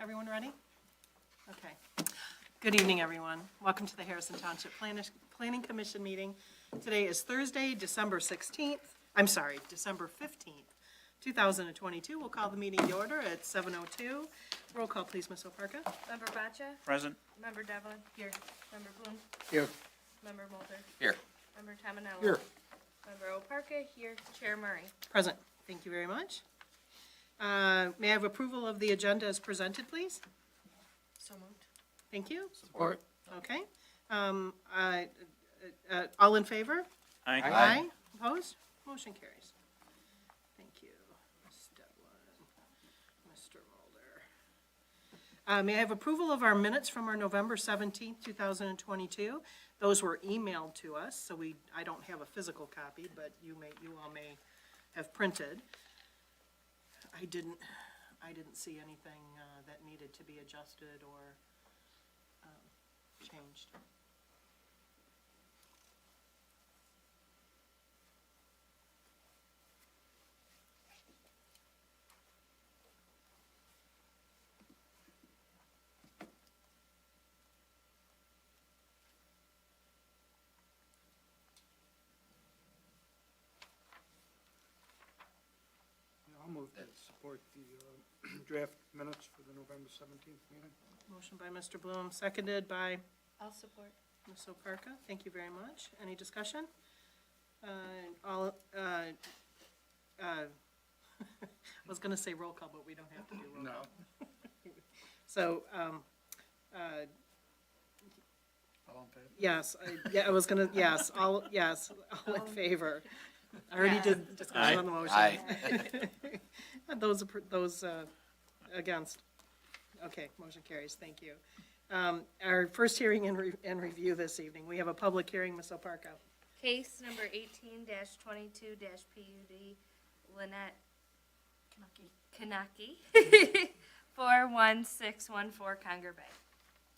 Everyone ready? Okay. Good evening, everyone. Welcome to the Harrison Township Planning Commission meeting. Today is Thursday, December 15th, 2022. We'll call the meeting to order at 7:02. Roll call, please, Ms. Oparka. Member Batcha? Present. Member Devlin? Here. Member Bloom? Here. Member Mulder? Here. Member Tamanello? Here. Member Oparka? Here. Chair Murray? Present. Thank you very much. May I have approval of the agenda as presented, please? So moved. Thank you. Support. Okay. All in favor? Aye. Opposed? Motion carries. Thank you. Ms. Devlin, Mr. Mulder. May I have approval of our minutes from our November 17th, 2022? Those were emailed to us, so I don't have a physical copy, but you all may have printed. I didn't see anything that needed to be adjusted or changed. I'll move to support the draft minutes for the November 17th meeting. Motion by Mr. Bloom, seconded by I'll support. Ms. Oparka. Thank you very much. Any discussion? I was going to say roll call, but we don't have to do roll call. No. So, All in favor? yes, I was going to, all in favor. I already did discussion on the motion. Aye. Those against? Okay, motion carries. Thank you. Our first hearing and review this evening, we have a public hearing, Ms. Oparka. Case number 18-22-PUD, Lynette Kanaki, 41614 Conger Bay.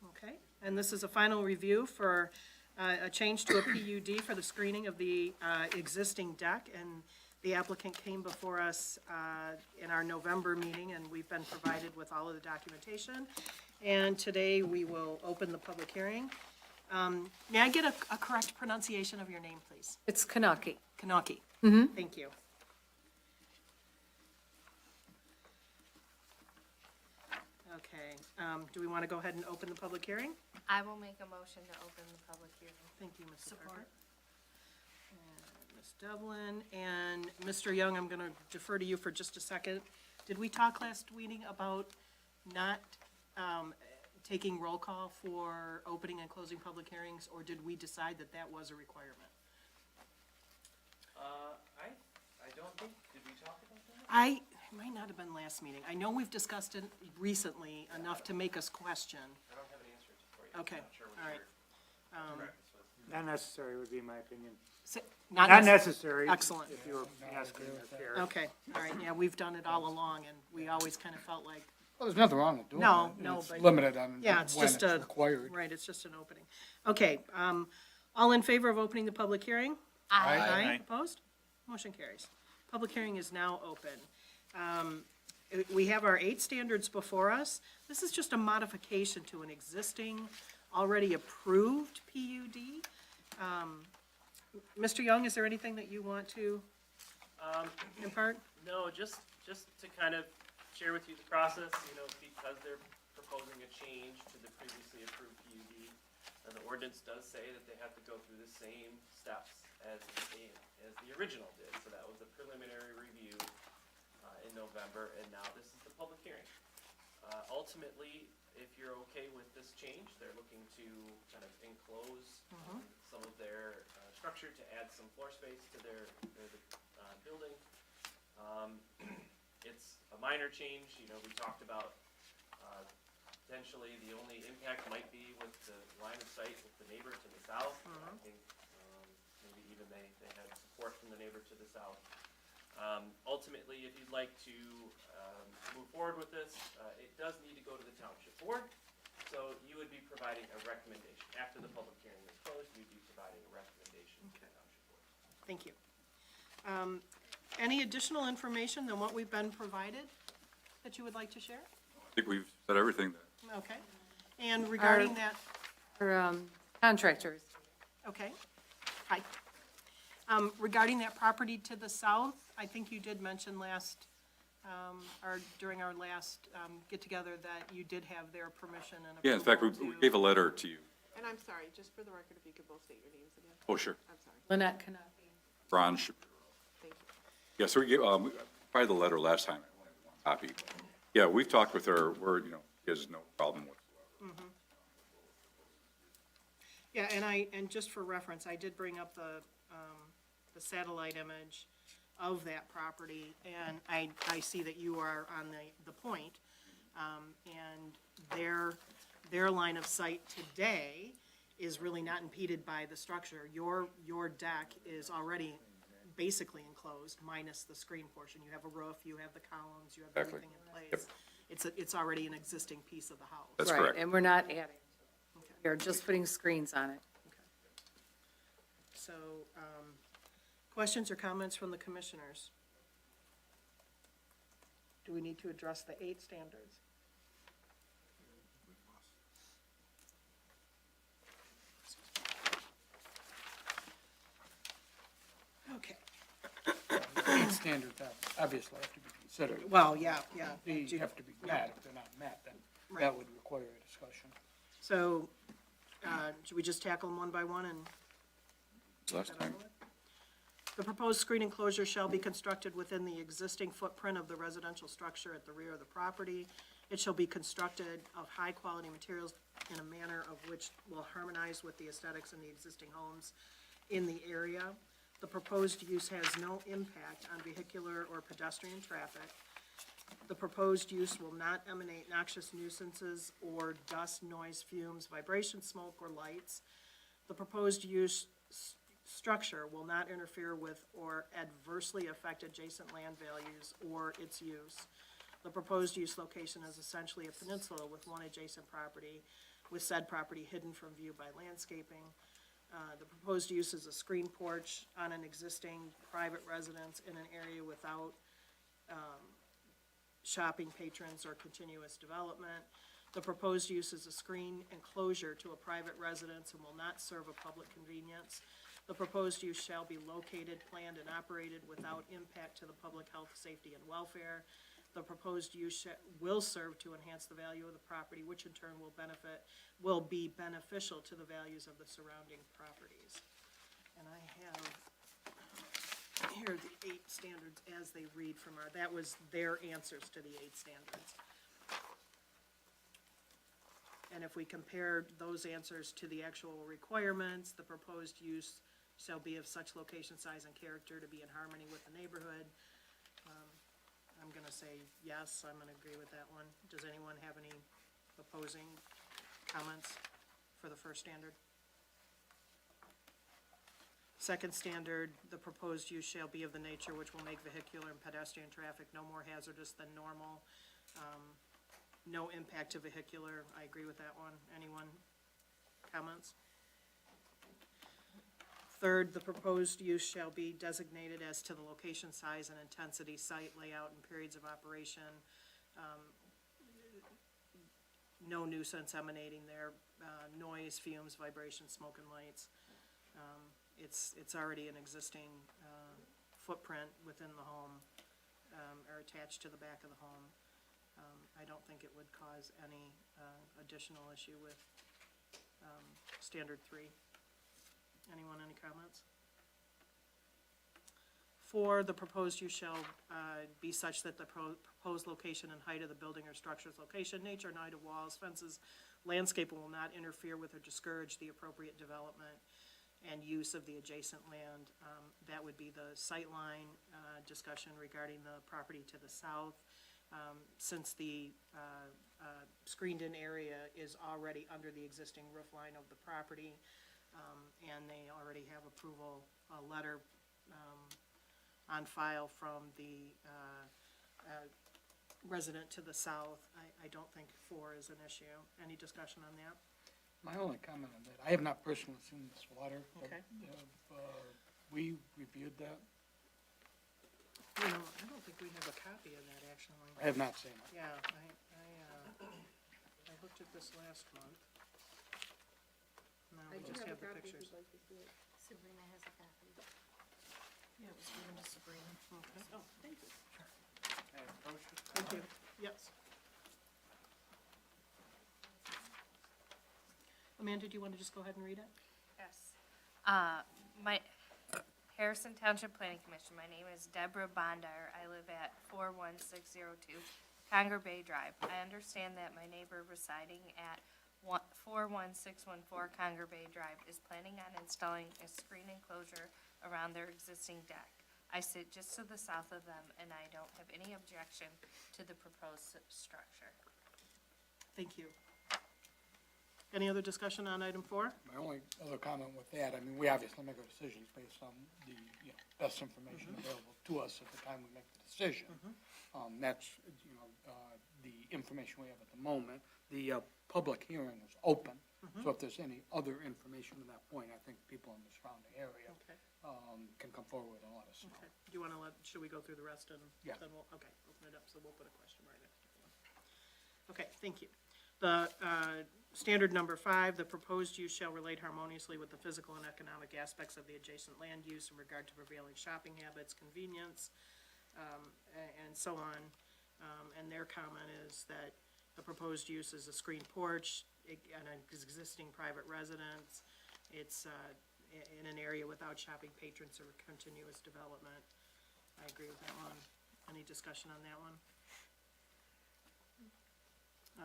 Okay, and this is a final review for a change to a PUD for the screening of the existing deck, and the applicant came before us in our November meeting, and we've been provided with all of the documentation. And today we will open the public hearing. May I get a correct pronunciation of your name, please? It's Kanaki. Kanaki. Thank you. Okay, do we want to go ahead and open the public hearing? I will make a motion to open the public hearing. Thank you, Ms. Parker. And Ms. Devlin, and Mr. Young, I'm going to defer to you for just a second. Did we talk last meeting about not taking roll call for opening and closing public hearings, or did we decide that that was a requirement? I don't think, did we talk about that? It might not have been last meeting. I know we've discussed it recently enough to make us question. I don't have an answer for you. Okay, I'm not sure what all right. your practice was. Not necessary would be my opinion. Not Not necess- necessary. Excellent. If you were asking the chair. Okay, all right, yeah, we've done it all along, and we always kind of felt like, Well, there's nothing wrong with doing it. No, no, It's but- limited on yeah, it's when just it's a. required. Right, it's just an opening. Okay, all in favor of opening the public hearing? Aye. Opposed? Motion carries. Public hearing is now open. We have our 8 standards before us. This is just a modification to an existing, already approved PUD. Mr. Young, is there anything that you want to impart? No, just to kind of share with you the process, because they're proposing a change to the previously approved PUD. The ordinance does say that they have to go through the same steps as the original did. So that was a preliminary review in November, and now this is the public hearing. Ultimately, if you're okay with this change, they're looking to kind of enclose some of their structure to add some floor space to their building. It's a minor change. We talked about potentially the only impact might be with the line of sight with the neighbor to the south. I think maybe even they had support from the neighbor to the south. Ultimately, if you'd like to move forward with this, it does need to go to the township board. So you would be providing a recommendation. After the public hearing is closed, you'd be providing a recommendation to the township board. Thank you. Any additional information than what we've been provided that you would like to share? think we've said everything that. Okay. And regarding that, Or contractors. okay, hi. Regarding that property to the south, I think you did mention or during our last get-together that you did have their permission and Yeah, in fact, we approval to- gave a letter to you. And I'm sorry, just for the record, if you could both state your names again. Oh, sure. I'm sorry, Lynette Canopy. Ron Shapiro. thank you. Yeah, so we gave, probably the letter last time, I only had one copy. Yeah, we've talked with her, she has no problem whatsoever. Yeah, and just for reference, I did bring up the satellite image of that property, and I see that you are on the point. And their line of sight today is really not impeded by the structure. Your deck is already basically enclosed, minus the screen portion. You have a roof, you have the columns, you have Exactly. everything in place. It's already an existing piece of the house. That's Right, correct. and we're not adding. We're just putting screens on it. So, questions or comments from the commissioners? Do we need to address the 8 standards? Okay, Eight standards obviously have to be considered. well, yeah. They have to be met. If they're not met, then Right. that would require a discussion. So, should we just tackle them one by one and? Last time. The proposed screen enclosure shall be constructed within the existing footprint of the residential structure at the rear of the property. It shall be constructed of high-quality materials in a manner of which will harmonize with the aesthetics in the existing homes in the area. The proposed use has no impact on vehicular or pedestrian traffic. The proposed use will not emanate noxious nuisances or dust, noise, fumes, vibration, smoke, or lights. The proposed use structure will not interfere with or adversely affect adjacent land values or its use. The proposed use location is essentially a peninsula with one adjacent property, with said property hidden from view by landscaping. The proposed use is a screen porch on an existing private residence in an area without shopping patrons or continuous development. The proposed use is a screen enclosure to a private residence and will not serve a public convenience. The proposed use shall be located, planned, and operated without impact to the public health, safety, and welfare. The proposed use will serve to enhance the value of the property, which in turn will be beneficial to the values of the surrounding properties. And I have here the 8 standards as they read from that was their answers to the 8 standards. And if we compare those answers to the actual requirements, the proposed use shall be of such location, size, and character to be in harmony with the neighborhood. I'm gonna say yes, I'm gonna agree with that one. Does anyone have any opposing comments for the first standard? Second standard, the proposed use shall be of the nature which will make vehicular and pedestrian traffic no more hazardous than normal. No impact to vehicular, I agree with that one. Anyone comments? Third, the proposed use shall be designated as to the location, size, and intensity, site layout, and periods of operation. No nuisance emanating there, noise, fumes, vibration, smoke, and lights. It's already an existing footprint within the home, or attached to the back of the home. I don't think it would cause any additional issue with standard 3. Anyone, any comments? 4, the proposed use shall be such that the proposed location and height of the building or structure's location, nature, and height of walls, fences, landscaping will not interfere with or discourage the appropriate development and use of the adjacent land. That would be the sightline discussion regarding the property to the south. Since the screened-in area is already under the existing roof line of the property, and they already have approval, a letter on file from the resident to the south, I don't think 4 is an issue. Any discussion on that? My only comment on that, I have not personally seen this water. Okay. We reviewed that. You know, I don't think we have a copy of that, actually. I have not seen it. Yeah, approved it this last month. Now I we do just have have a the copy if pictures. you'd like to see it. Sabrina has a copy. Yeah, it was given to Sabrina. Okay, Oh, thank you. Okay, motion? thank you. Yes. Amanda, do you want to just go ahead and read it? Yes. My, Harrison Township Planning Commission, my name is Deborah Bondar. I live at 41602 Conger Bay Drive. I understand that my neighbor residing at 41614 Conger Bay Drive is planning on installing a screen enclosure around their existing deck. I sit just to the south of them, and I don't have any objection to the proposed structure. Thank you. Any other discussion on item 4? My only other comment with that, I mean, we obviously make our decisions based on the, best information available to us at the time we make the decision. That's, the information we have at the moment. The, public hearing is open, so if there's any other information at that point, I think people in the surrounding area, Okay. can come forward and let us know. Okay. Do you want to should we go through the rest and Yeah. then we'll, okay, open it up, so we'll put a question right next to it. Okay, thank you. The, standard number 5, the proposed use shall relate harmoniously with the physical and economic aspects of the adjacent land use in regard to prevailing shopping habits, convenience, and so on. And their comment is that the proposed use is a screened porch and an existing private residence. It's, in an area without shopping patrons or continuous development. I agree with that one. Any discussion on that one?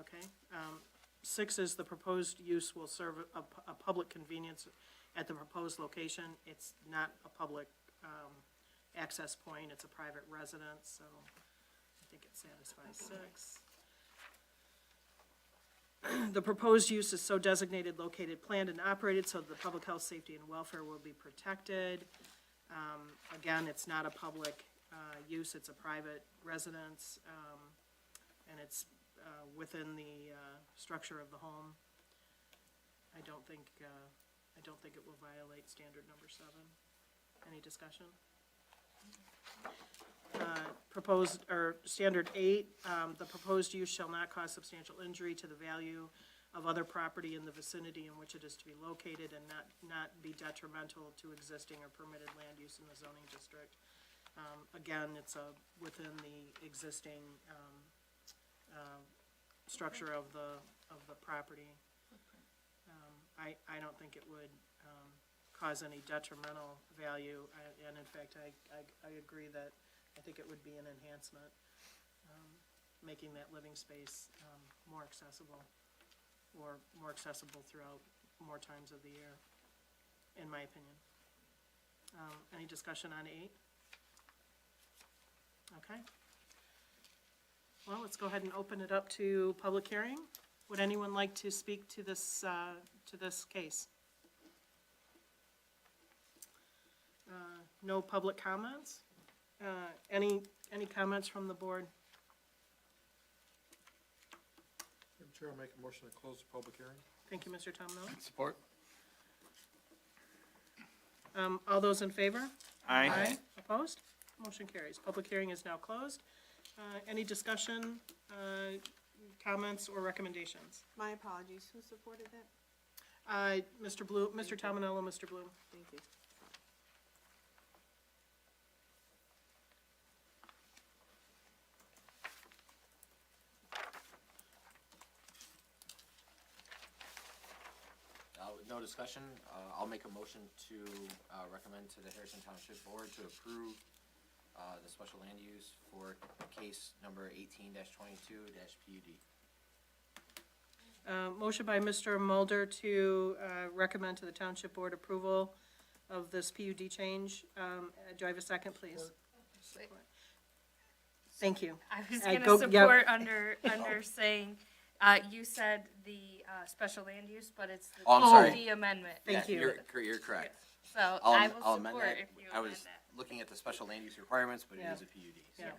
Okay. 6 is the proposed use will serve a public convenience at the proposed location. It's not a public access point, it's a private residence, so I think it satisfies 6. The proposed use is so designated, located, planned, and operated so that the public health, safety, and welfare will be protected. Again, it's not a public use, it's a private residence, and it's within the structure of the home. I don't think it will violate standard number 7. Any discussion? Proposed, or standard 8, the proposed use shall not cause substantial injury to the value of other property in the vicinity in which it is to be located and not be detrimental to existing or permitted land use in the zoning district. Again, it's within the existing structure of the property. I don't think it would cause any detrimental value, and in fact, I agree that I think it would be an enhancement, making that living space more accessible, or more accessible throughout more times of the year, in my opinion. Any discussion on 8? Okay. Well, let's go ahead and open it up to public hearing. Would anyone like to speak to this case? No public comments? Any comments from the board? Madam Chair, I'll make a motion to close the public hearing. Thank you, Mr. Tom Miller. Support? All those in favor? Aye. Opposed? Motion carries. Public hearing is now closed. Any discussion, comments, or recommendations? My apologies, who supported that? Mr. Bloom, Mr. Tominello, Mr. Bloom. Thank you. With no discussion, I'll make a motion to recommend to the Harrison Township Board to approve the special land use for case number 18-22-PUD. Motion by Mr. Mulder to recommend to the Township Board approval of this PUD change. Do I have a second, please? Support. Thank you. I was go- gonna yep. support under saying, you said the special land use, but it's the Oh, I'm sorry. PUD amendment. Thank you. You're correct. So I'll I will amend support that. if you I amend was that. looking at the special land use requirements, but it Yeah. is a PUD. so. Yeah.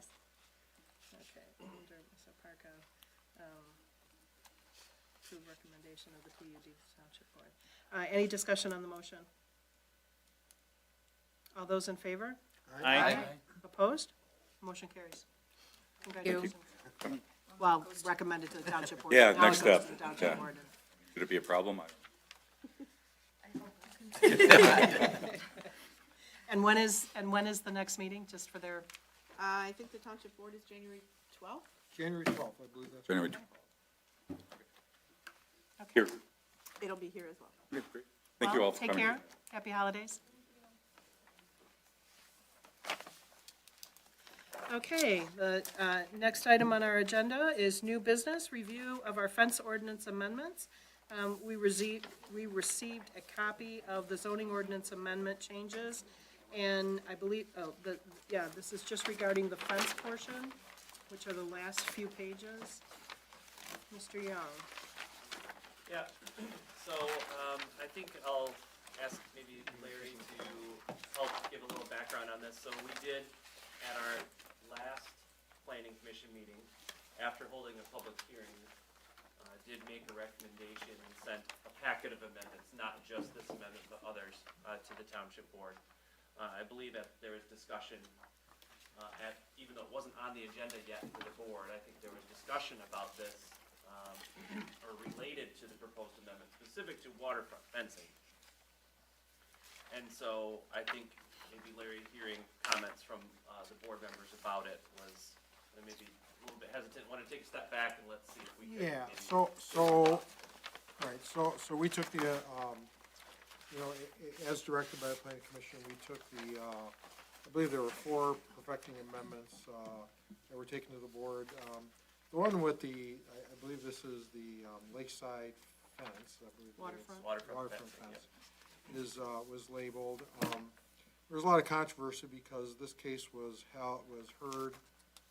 Okay, under Mr. Parka, to recommendation of the PUD Township Board. Any discussion on the motion? All those in favor? Aye. Opposed? Motion carries. Congratulations. Well, recommended to the township board. Yeah, Now it next goes to step, the township yeah. board. Should it be a problem? And when is the next meeting, just for their, I think the township board is January 12th. January 12th, I believe that's. January 12th. Here. It'll be here as well. Yeah, great. Thank you well, all for take coming. care. Happy holidays. Okay, the next item on our agenda is new business, review of our fence ordinance amendments. We received a copy of the zoning ordinance amendment changes, and I believe, this is just regarding the fence portion, which are the last few pages. Mr. Young. Yeah, so, I think I'll ask maybe Larry to help give a little background on this. So we did, at our last planning commission meeting, after holding a public hearing, did make a recommendation and sent a packet of amendments, not just this amendment, but others, to the township board. I believe that there was discussion, even though it wasn't on the agenda yet for the board, I think there was discussion about this, or related to the proposed amendment, specific to waterfront fencing. And so I think maybe Larry, hearing comments from, the board members about it was maybe a little bit hesitant, want to take a step back and let's see if we can. Yeah, maybe- so we took the, as directed by the planning commission, we took the, I believe there were 4 perfecting amendments, that were taken to the board. The one with the, I believe this is the, lakeside fence, I believe. it is. Waterfront Waterfront fencing, fence was labeled. There was a lot of controversy because this case was heard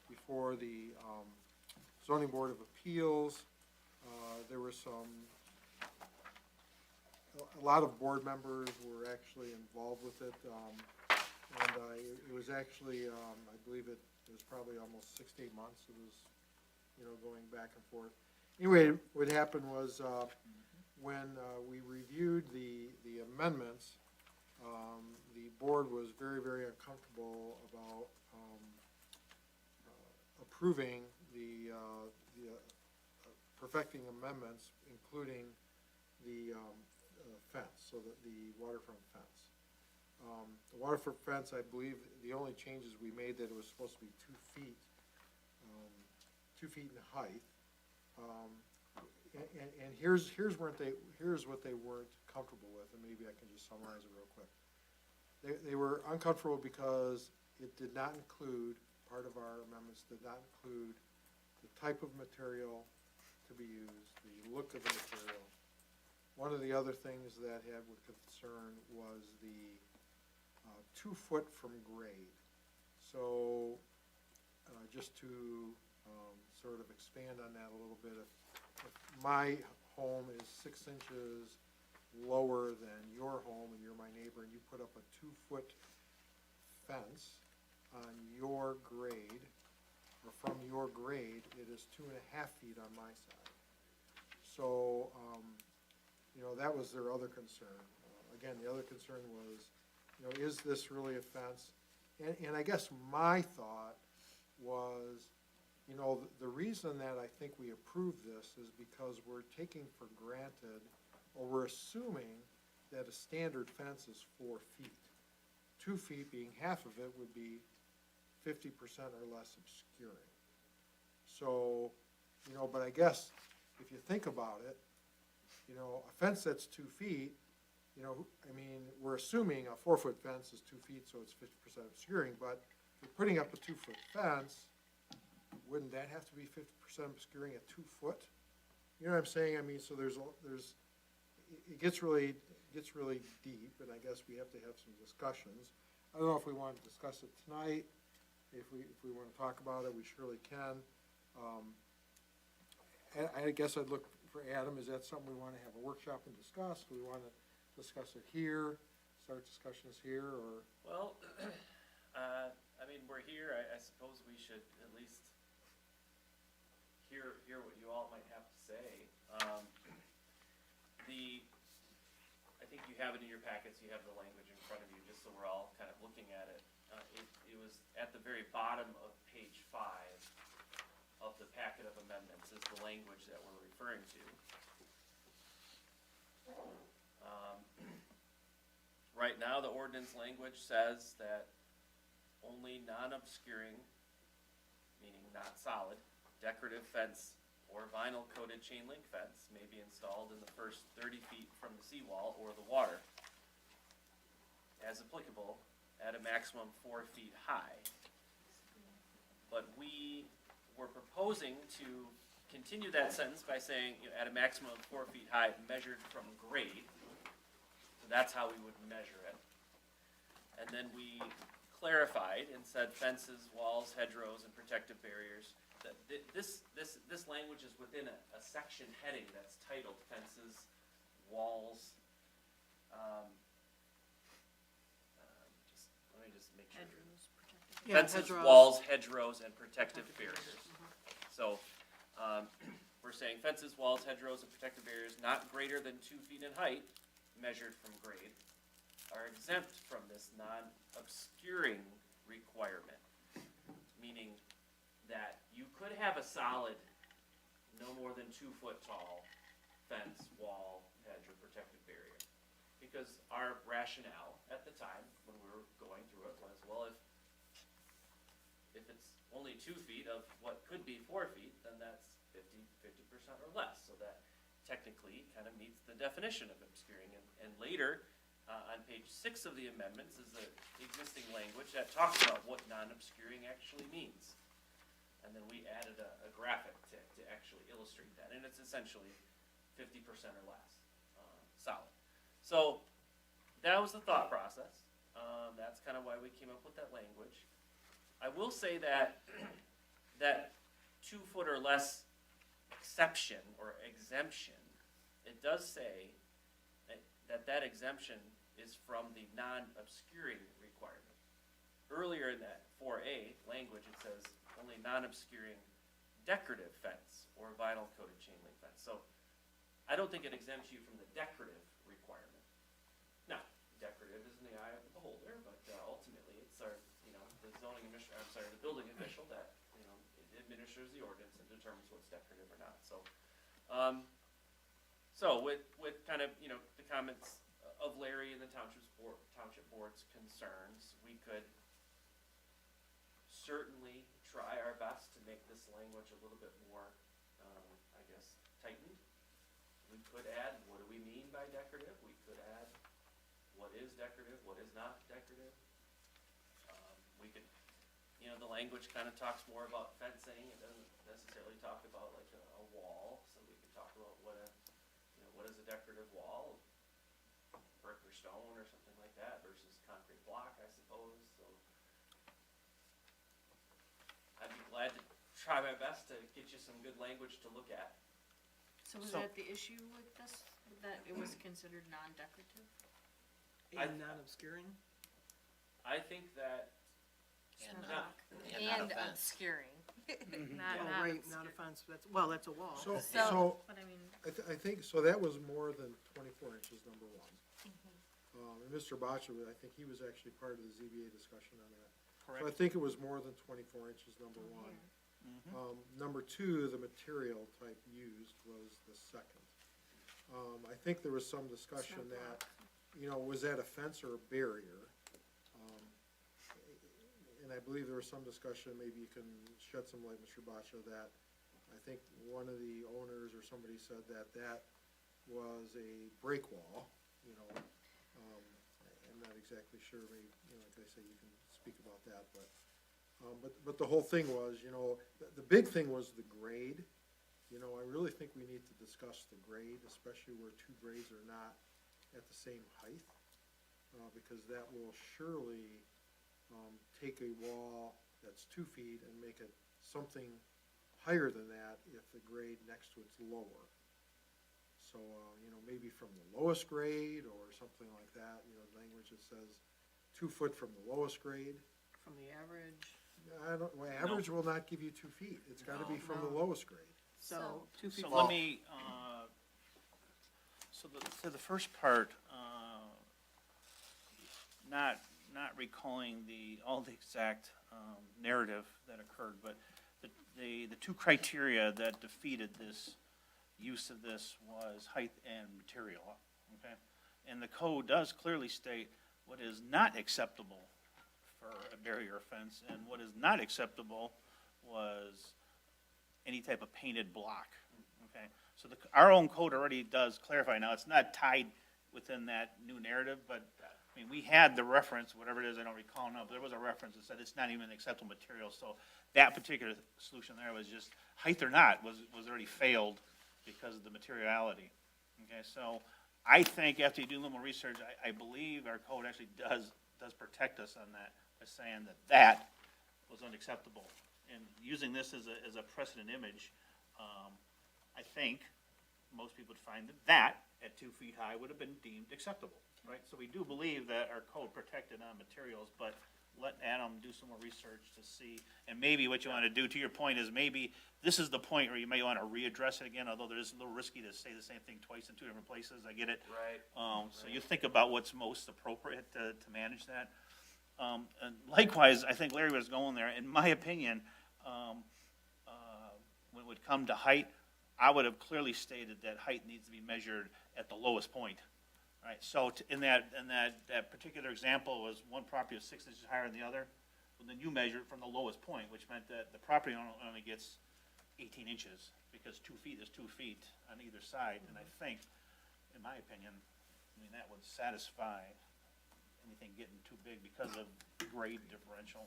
before the zoning board of appeals. There was a lot of board members were actually involved with it. And it was actually, I believe it was probably almost 6 to 8 months. It was, going back and forth. Anyway, what happened was, when we reviewed the amendments, the board was very, very uncomfortable about approving the perfecting amendments, including the fence, so that the waterfront fence. The waterfront fence, I believe, the only changes we made, that it was supposed to be 2 feet, 2 feet in height. And here's what they weren't comfortable with, and maybe I can just summarize it real quick. They were uncomfortable because it did not include, part of our amendments did not include the type of material to be used, the look of the material. One of the other things that had with concern was the 2 foot from grade. So, just to sort of expand on that a little bit, if my home is 6 inches lower than your home and you're my neighbor, and you put up a 2 foot fence on your grade, or from your grade, it is 2.5 feet on my side. So, that was their other concern. Again, the other concern was, is this really a fence? And I guess my thought was, the reason that I think we approve this is because we're taking for granted, or we're assuming that a standard fence is 4 feet. 2 feet being half of it would be 50% or less obscuring. So, but I guess if you think about it, a fence that's 2 feet, we're assuming a 4 foot fence is 2 feet, so it's 50% obscuring, but if you're putting up a 2 foot fence, wouldn't that have to be 50% obscuring at 2 foot? You know what I'm saying? So it gets really deep, and I guess we have to have some discussions. I don't know if we want to discuss it tonight. If we want to talk about it, we surely can. I guess I'd look for Adam. Is that something we want to have a workshop and discuss? Do we want to discuss it here, start discussions here, or? Well, we're here, I suppose we should at least hear what you all might have to say. I think you have it in your packets, you have the language in front of you, just so we're all kind of looking at it. It was at the very bottom of page 5 of the packet of amendments amendments is the language that we're referring to. Right now, the ordinance language says that only non-obscuring, meaning not solid, decorative fence or vinyl coated chain link fence may be installed in the first 30 feet from the seawall or the water, as applicable, at a maximum 4 feet high. But we were proposing to continue that sentence by saying, you know, at a maximum of 4 feet high, measured from grade. So that's how we would measure it. And then we clarified and said fences, walls, hedgerows, and protective barriers. That this language is within a section heading that's titled fences, walls, let me just make sure. Yeah, Fences, hedgerows. walls, hedgerows, and protective barriers. So, we're saying fences, walls, hedgerows, and protective barriers not greater than 2 feet in height, measured from grade, are exempt from this non-obscuring requirement. Meaning that you could have a solid, no more than 2 foot tall fence, wall, hedge, or protective barrier. Because our rationale at the time, when we were going through it, was, well, if it's only 2 feet of what could be 4 feet, then that's 50% or less. So that technically kind of meets the definition of obscuring. And later, on page 6 of the amendments is the existing language that talks about what non-obscuring actually means. And then we added a graphic to actually illustrate that. And it's essentially 50% or less solid. So that was the thought process. That's kind of why we came up with that language. I will say that that 2 foot or less exception or exemption, it does say that exemption is from the non-obscuring requirement. Earlier in that 4A language, it says only non-obscuring decorative fence or vinyl coated chain link fence. So I don't think it exempts you from the decorative requirement. Now, decorative is in the eye of the beholder, but ultimately it's our, the zoning administrator, the building official that, administers the ordinance and determines what's decorative or not. So, with kind of, the comments of Larry and the township board's concerns, we could certainly try our best to make this language a little bit more, tightened. We could add, what do we mean by decorative? We could add, what is decorative, what is not decorative? We could, the language kind of talks more about fencing. It doesn't necessarily talk about like a wall. So we could talk about what is a decorative wall, brick or stone or something like that versus concrete block, I suppose. So I'd be glad to try my best to get you some good language to look at. So was that the issue with this, that it was considered non-decorative? And non-obscuring? I think that And not- And obscuring. Not, Oh, not right, obscuring. not a fence, that's a wall. So, but I mean, I think, so that was more than 24 inches, number one. And Mr. Boccia, I think he was actually part of the ZBA discussion on that. So I think it was more than 24 inches, number one. Number two, the material type used was the second. I think there was some discussion that, was that a fence or a barrier? And I believe there was some discussion, maybe you can shed some light, Mr. Boccia, that I think one of the owners or somebody said that was a break wall, I'm not exactly sure, maybe, like I say, you can speak about that, but the whole thing was, the big thing was the grade. I really think we need to discuss the grade, especially where 2 grades are not at the same height, because that will surely take a wall that's 2 feet and make it something higher than that if the grade next to it's lower. So, maybe from the lowest grade or something like that, language that says 2 foot from the lowest grade. From the average, Average will not give you 2 feet. It's gotta be from the lowest grade. so 2 feet. So let me, to the first part, not recalling all the exact narrative that occurred, but the two criteria that defeated this use of this was height and material, okay? And the code does clearly state what is not acceptable for a barrier fence, and what is not acceptable was any type of painted block, okay? So our own code already does clarify. Now, it's not tied within that new narrative, but, I mean, we had the reference, whatever it is, I don't recall now, but there was a reference that said it's not even acceptable material, so that particular solution there was just, height or not, was already failed because of the materiality, okay? So I think after you do a little more research, I believe our code actually does protect us on that, by saying that was unacceptable. And using this as a precedent image, I think most people would find that at 2 feet high would have been deemed acceptable, right? So we do believe that our code protected on materials, but let Adam do some more research to see, and maybe what you want to do, to your point, is maybe this is the point where you may want to readdress it again, although there's a little risky to say the same thing twice in 2 different places, I get it. Right. So you think about what's most appropriate to manage that. And likewise, I think Larry was going there, in my opinion, when it would come to height, I would have clearly stated that height needs to be measured at the lowest point, right? So in that particular example was one property was 6 inches higher than the other, well, then you measure it from the lowest point, which meant that the property owner only gets 18 inches, because 2 feet is 2 feet on either side, and I think, in my opinion, I mean, that would satisfy anything getting too big because of grade differential.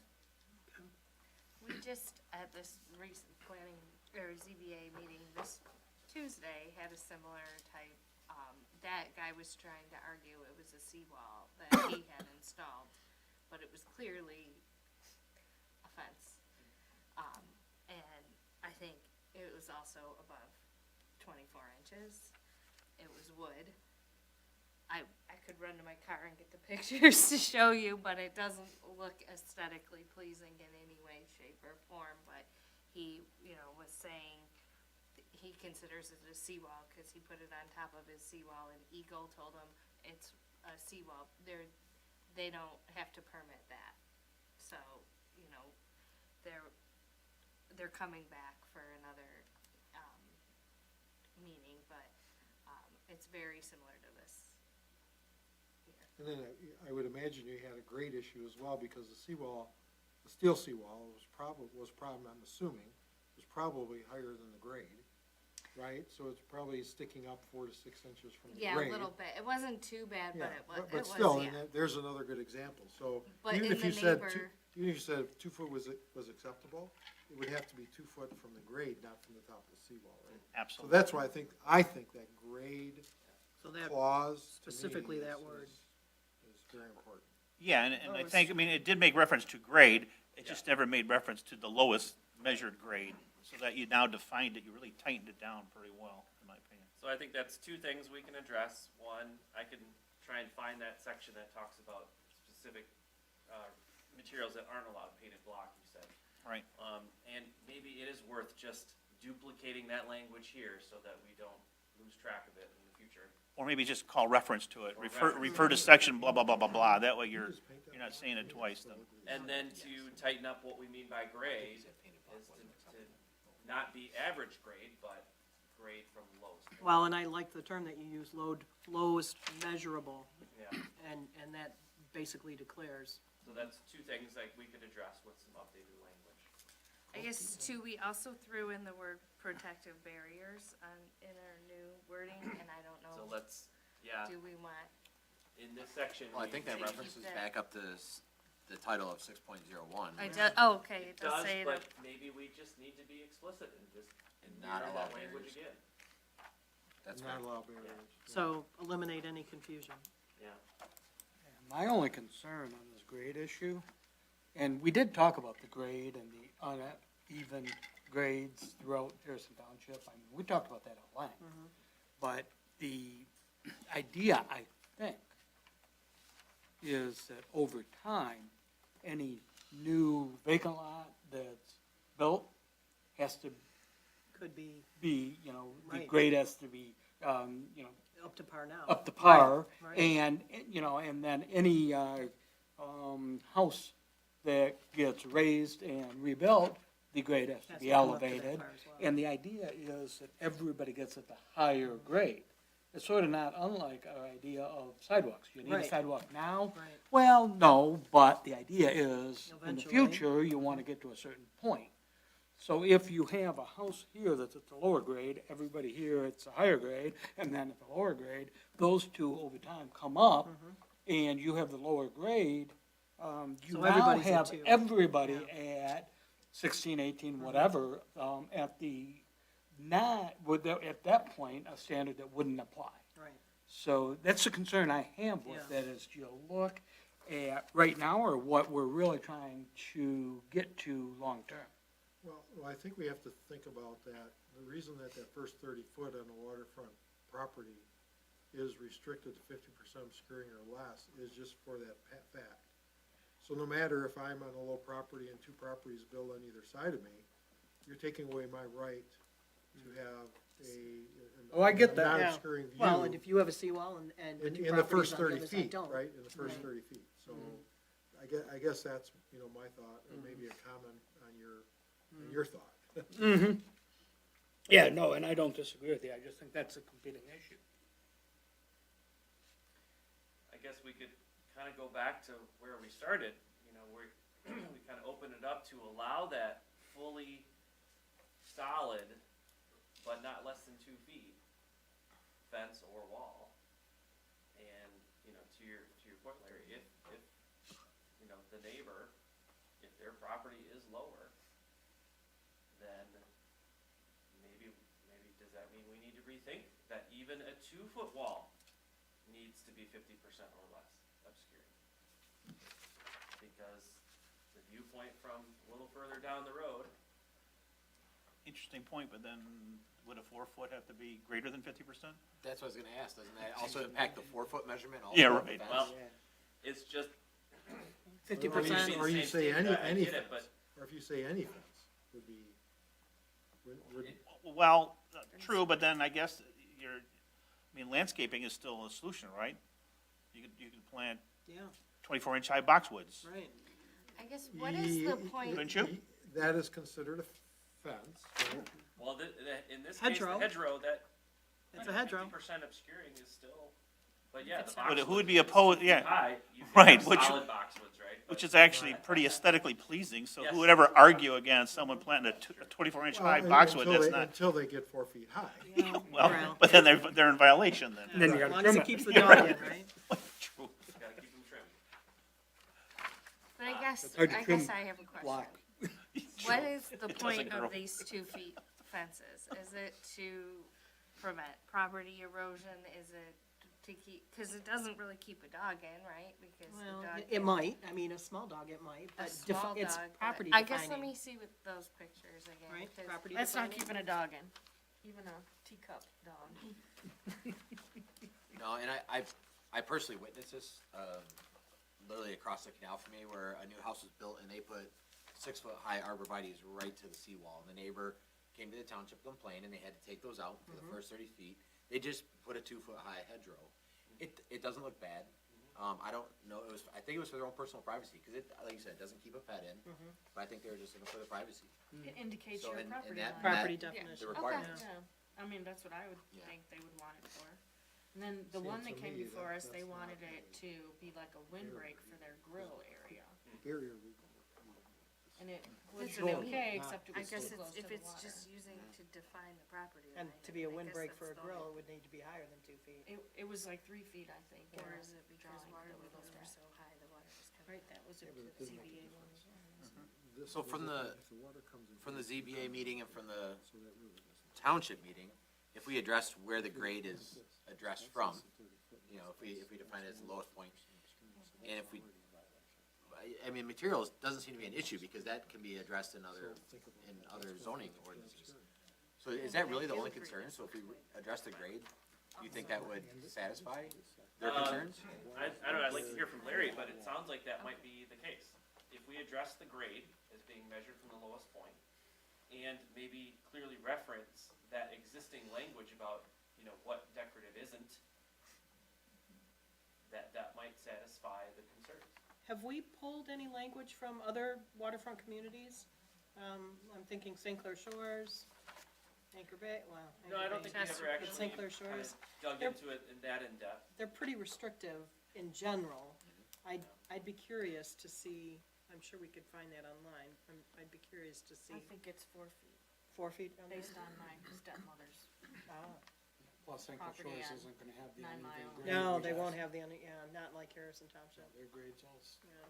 We just, at this recent planning, or ZBA meeting this Tuesday, had a similar type, that guy was trying to argue it was a seawall that he had installed, but it was clearly a fence. And I think it was also above 24 inches. It was wood. I could run to my car and get the pictures to show you, but it doesn't look aesthetically pleasing in any way, shape, or form. But he, was saying he considers it a seawall because he put it on top of his seawall, and Eagle told him it's a seawall. They don't have to permit that. So, they're coming back for another meeting, but it's very similar to this. And then I would imagine you had a grade issue as well, because the seawall, the steel seawall was probably, I'm assuming, was probably higher than the grade, right? So it's probably sticking up 4 to 6 inches from the grade. Yeah, a little bit. It wasn't too bad, Yeah, but but it was, still, yeah. and there's another good example. So But even in if you the said, neighbor- even if you said 2 foot was acceptable, it would have to be 2 foot from the grade, not from the top of the seawall, right? So Absolutely. that's why I think that grade So that, clause, to me, specifically that is word. very important. Yeah, and I think, it did make reference to grade, it just never made reference to the lowest measured grade, so that you now defined it, you really tightened it down pretty well, in my opinion. So I think that's 2 things we can address. One, I can try and find that section that talks about specific materials that aren't allowed, painted block, you said. Right. And maybe it is worth just duplicating that language here so that we don't lose track of it in the future. Or maybe just call reference to it, Or refer reference. to section blah, blah, blah, blah, blah, that way you're not saying it twice then. And then to tighten up what we mean by grade is to not be average grade, but grade from lowest. Well, and I like the term that you use, lowest measurable, Yeah, and that basically declares. so that's 2 things like we could address with some updated language. I guess too, we also threw in the word protective barriers in our new wording, and I don't So know, let's, yeah, do we want, in this section. Well, I think that Keep references that. back up to the title of 6.01. okay, it It does, does say but that, maybe we just need to be explicit and just And not use allow that language barriers. again. That's Not right. allow barriers. So eliminate any confusion. Yeah. My only concern on this grade issue, and we did talk about the grade and the uneven grades throughout Harrison Township. I mean, we talked about that at length. But the idea, I think, is that over time, any new vacant lot that's built has to Could be be, the Right. grade has to be, up to par now. up to par. Right. And, and then any, house that gets raised and rebuilt, the grade has to Has be to come up to that elevated. far as well. And the idea is that everybody gets at the higher grade. It's sort of not unlike our idea of sidewalks. You need a Right. sidewalk now? Right. Well, no, but the idea is, in the Eventually. future, you want to get to a certain point. So if you have a house here that's at the lower grade, everybody here it's a higher grade, and then at the lower grade, those two over time come up, and you have the lower grade, you So now everybody's at have 2. everybody at 16, 18, whatever, at the not, at that point, a standard that wouldn't apply. Right. So that's the concern I have with Yeah. that, is you look at right now, or what we're really trying to get to long-term. Well, I think we have to think about that. The reason that that first 30 foot on the waterfront property is restricted to 50% obscuring or less is just for that fact. So no matter if I'm on a low property and two properties built on either side of me, you're taking away my right to have Oh, I get that. a Yeah. non-obscuring view. Well, and if you have a seawall and the In, two in the properties first on the 30 other side feet, don't. right, in the first Right. 30 feet. So I guess that's, my thought, or maybe a comment on your thought. Mm-hmm. Yeah, no, and I don't disagree with you, I just think that's a competing issue. I guess we could kind of go back to where we started, where we kind of opened it up to allow that fully solid, but not less than 2 feet fence or wall. And, to your point, Larry, if, the neighbor, if their property is lower, then maybe does that mean we need to rethink that even a 2 foot wall needs to be 50% or less obscuring? Because the viewpoint from a little further down the road, Interesting point, but then would a 4 foot have to be greater than 50%? That's what I was gonna ask, doesn't that also impact the 4 foot measurement also? Yeah, of the right. fence? well, it's just. 50%. Or you Same say thing, I any get it, fence, or if you say any fence would be, would, Well, true, but then I guess landscaping is still a solution, right? You could plant Yeah, 24-inch high boxwoods. right. I guess, what is the point? Couldn't you? that is considered a fence, right? Well, in this case, the Hedgerow. hedgerow, that. It's a hedgerow. 50% obscuring is still, but yeah, the But boxwood. who would be opposed, yeah, High, you can Right, have which- solid boxwoods, right? which But- is actually pretty aesthetically pleasing, so Yes. who would ever argue against someone planting a 24-inch high Well, boxwood until that's they- not, Until they get 4 feet high. well, but then they're in violation then. And then you As gotta long as trim it it. keeps the dog in, right? True. Gotta keep them trimmed. But I guess, hard to I trim guess I have a question. block. What is the point grow. of these 2 feet fences? Is it to prevent property erosion? Is it to keep, because it doesn't really keep a dog in, right? Because Well, the dog. it might, I mean, a small dog it might, A but small it's dog, but- property I guess let defining. me see with those pictures again. Right, 'cause property That's not defining. keeping a dog in, even a teacup dog. No, and I personally witnessed this, literally across the canal from me, where a new house was built and they put 6 foot high arborvitae's right to the seawall. And the neighbor came to the township to complain, and they had to take those out for the first 30 feet. They just put a 2 foot high hedgerow. It doesn't look bad. I don't know, I think it was for their own personal privacy, because it, like you said, it doesn't keep a pet in, but I think they were just looking for the privacy. It indicates So your in property that- line. Property that- definition. The requirement. Yeah, I mean, that's what I would Yeah. think they would want it for. And then the See, one to that came me, before us, they that's not wanted it to be like a windbreak for their grill area. Area legal. And it was It's okay, except it I was guess too close it's, to if the it's water. just using to define the property line. And to be a I guess windbreak that's for a the grill, only- it would need to be higher than 2 feet. It was like 3 feet, I think. in Or our is it because drawing water that we levels looked were at. so high, the water was coming? Right, that was a Yeah, but it doesn't make ZBA any one as well. This- So from the- if water comes in From the here, ZBA meeting and from the so that really doesn't- township meeting, if we address where the grade is addressed from, if we define it as the lowest point, and if we, I mean, materials doesn't seem to be an issue, because that can be addressed in other zoning ordinances. So is that really the only concern? So if we address the grade, do you think that would satisfy their concerns? I don't know, I'd like to hear from Larry, but it sounds like that might be the case. If we address the grade as being measured from the lowest point, and maybe clearly reference that existing language about, what decorative isn't, that might satisfy the concerns. Have we pulled any language from other waterfront communities I'm thinking St. Clair Shores, Anchor Bay, well. No, I don't think we Anchor ever Bay, actually St. Clair kinda Shores, dug They're- into it in that in-depth. they're pretty restrictive in general. I'd be curious to see, I'm sure we could find that online. I'd be curious to see. I think it's 4 feet, 4 feet on there? based on my stepmother's. Ah. Plus, St. Clair Property Shores on isn't gonna have the 9 uneven Mile. grade. No, they we won't have. have not like Harrison Township, Their grades all yeah.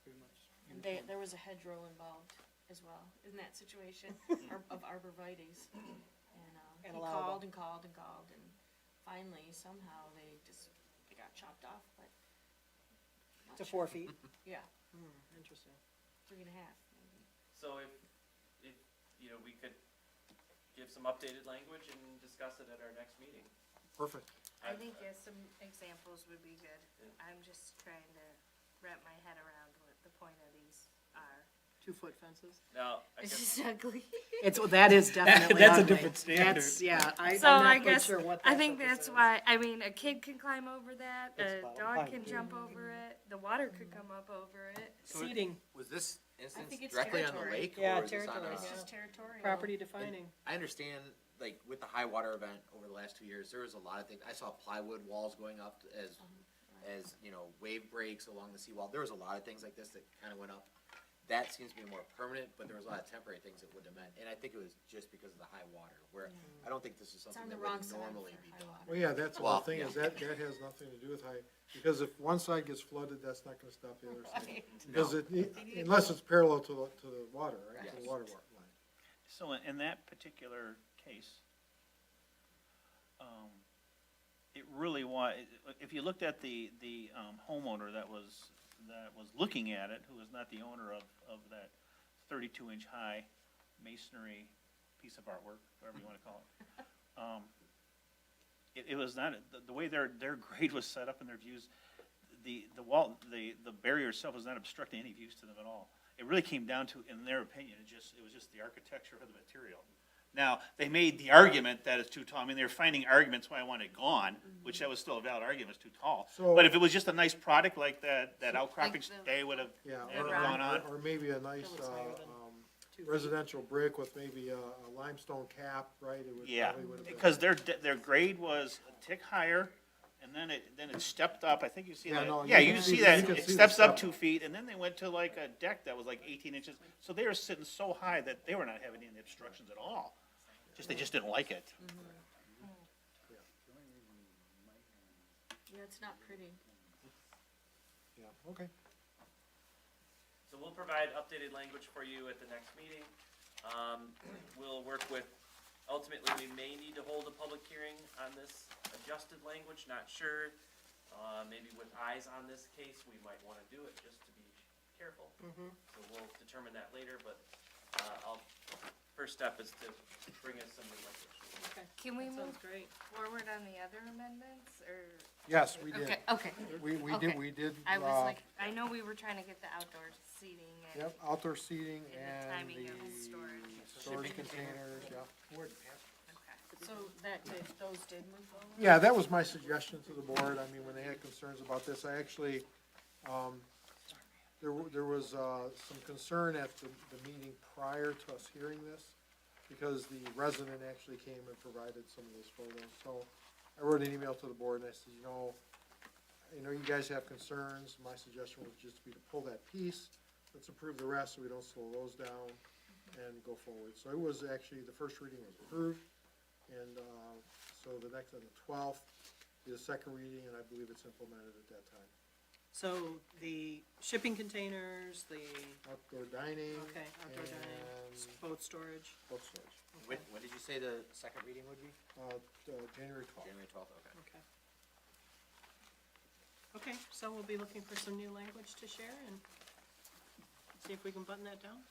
pretty much. There was a hedgerow involved as well in that situation of arborvitae's. And He allowable. called and called and called, and finally, somehow, they got chopped off, but. not To sure. 4 feet? Yeah, Interesting. 3.5 maybe. So if, we could give some updated language and discuss it at our next meeting. Perfect. I think, yes, some examples would be good. I'm just trying to wrap my head around what the point of these are. 2-foot fences? Now, I It's guess, just ugly. That is definitely That's a ugly. different standard. That's, yeah, I'm So I not quite guess, sure what I that think purpose that's is. why, I mean, a kid can climb over that, That's a about dog height, can too. jump over it, the water could come up over it. Seating, Was this instance think it's directly on the territory. lake, Yeah, or is this on territory, It's yeah. just territorial. property defining. I understand, like, with the high water event over the last 2 years, there was a lot of things, I saw plywood walls going up as, wave breaks along the seawall, there was a lot of things like this that kinda went up. That seems to be more permanent, but there was a lot of temporary things that wouldn't have meant, and I think it was just because of the high water, where I don't think this is It's something on the that wrong would side normally for be high done. water. Well, yeah, that's the Well, whole thing, yeah. is that has nothing to do with height, because if one side gets flooded, that's not gonna stop the other side. Because unless it's parallel to the water, right, to the Yes. water line. So in that particular case, it really if you looked at the homeowner that was looking at it, who was not the owner of that 32-inch high masonry piece of artwork, whatever you wanna call it, it was not, the way their grade was set up in their views, the wall, the barrier itself was not obstructing any views to them at all. It really came down to, in their opinion, it was just the architecture of the material. Now, they made the argument that it's too tall. I mean, they were finding arguments why I want it gone, which that was still a valid argument, it's too tall. So- But if it was just a nice product like that outcropping Like the- stay would have Yeah, gone on. or maybe a nice, That was higher than 2 feet. residential brick with maybe a limestone cap, right? It would Yeah, probably would've been- because their grade was a tick higher, and then it stepped up, I think you see Yeah, that. no, Yeah, you you can see see- that, you can it see the steps up step. 2 feet, and then they went to like a deck that was like 18 inches. So they were sitting so high that they were not having any obstructions at all. They just didn't like it. Yeah, it's not pretty. Yeah, okay. so we'll provide updated language for you at the next meeting. We'll work with, ultimately, we may need to hold a public hearing on this adjusted language, not sure. Maybe with eyes on this case, we might wanna do it just to be careful. So we'll determine that later, but, first step is to bring us some new language. Okay, Can we that move sounds great. forward on the other amendments, or? Yes, we did. Okay. We Okay. did, I was like, I know we were trying to get the outdoor seating and. yep, outdoor seating And the and timing of the storage. storage Shipping containers, yeah. Okay. So those did move forward? Yeah, that was my suggestion to the board. I mean, when they had concerns about this, I actually, there was some concern at the meeting prior to us hearing this, because the resident actually came and provided some of those photos. So I wrote an email to the board and I said, I know you guys have concerns. My suggestion was just to pull that piece. Let's approve the rest so we don't slow those down and go forward. So it was actually, the first reading was approved. And, so the next, on the 12th, is second reading, and I believe it's implemented at that time. So the shipping containers, the, Outdoor dining. okay, outdoor dining, And boat storage. boat storage. When did you say the second reading would be? January 12th. January 12th, okay. Okay. Okay, so we'll be looking for some new language to share and see if we can button that down.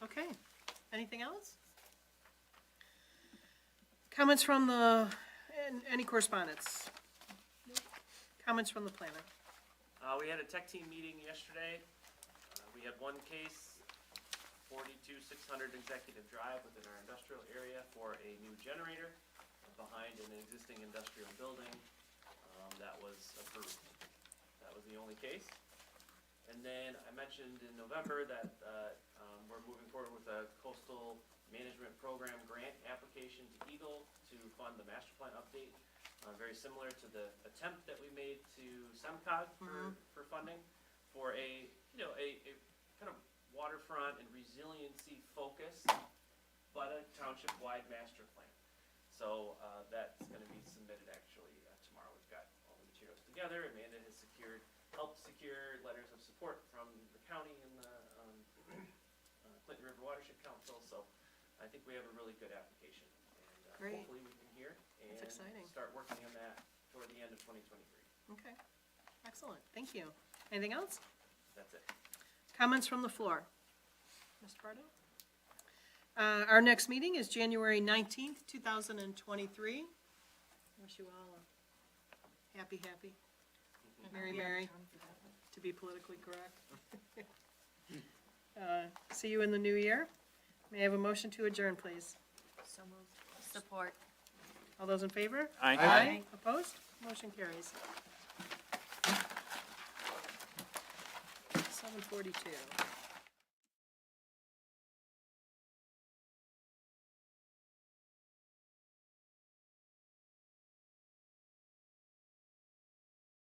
Okay, anything else? Comments from any correspondence? Comments from the planner? We had a tech team meeting yesterday. We had one case, 42600 Executive Drive within our industrial area for a new generator behind an existing industrial building. That was approved. That was the only case. And then I mentioned in November that, we're moving forward with a coastal management program grant application to Eagle to fund the master plan update. Very similar to the attempt that we made to SEMCOG for funding for a kind of waterfront and resiliency focus, but a township-wide master plan. So, that's gonna be submitted actually tomorrow. We've got all the materials together. Amanda has helped secure letters of support from the county and the, Clinton River Watershed Council, so I think we have a really good application. And, Great. hopefully we can hear and That's exciting. start working on that toward the end of 2023. Okay, excellent, thank you. Anything else? That's it. Comments from the floor? Mr. Pardo? Our next meeting is January 19th, 2023. Wish you all a happy, merry, to be politically correct. See you in the new year. May I have a motion to adjourn, please? So moved. Support. All those in favor? Aye. Opposed? Motion carries. 7:42.